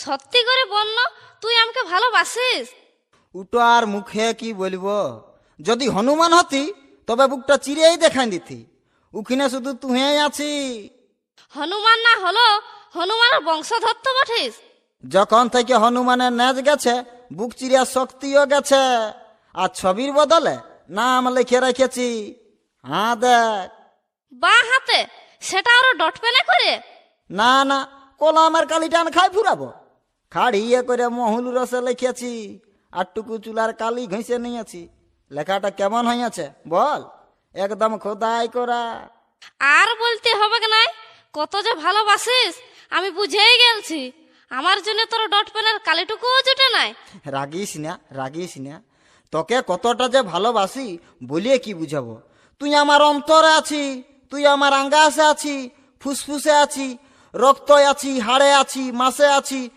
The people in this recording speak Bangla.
সত্যি করে বল না, তুই আমাকে ভালোবাসিস? উটো আর মুখে কি বলবো, যদি হনুমান হতি তবে বুকটা চিরিয়েই দেখাই দিতি। উখিনে শুধু তুই আছি। হনুমান না হলো হনুমানের বংশধর তো বঠিস। যখন থেকে হনুমানের নেজ গেছে, বুক চিরিয়ার শক্তিও গেছে। আর ছবির বদলে নাম লিখে রেখেছি। হ্যাঁ দেখ। বাঁ হাতে? সেটা আরো ডট পেনে করে? না না, কলমের কালি টান খাই ফুরাবো। খাড়িয়ে করে মহুল রসে লিখেছি, আর টুকু চুলার কালি ঘষে নিয়েছি। লেখাটা কেমন হয়েছে বল? একদম খোদাই করা। আর বলতে হবে নাই, কত যে ভালোবাসিস আমি বুঝেই গেছি। আমার জন্য তোর ডট পেনের কালিটুকুও জুটে নাই। রাগিস না, রাগিস না। তোকে কতটা যে ভালোবাসি বলিয়ে কি বুঝাবো। তুই আমার অন্তরে আছি, তুই আমার আঙ্গাসে আছি, ফুসফুসে আছি, রক্তে আছি, হাড়ে আছি, মাসে আছি।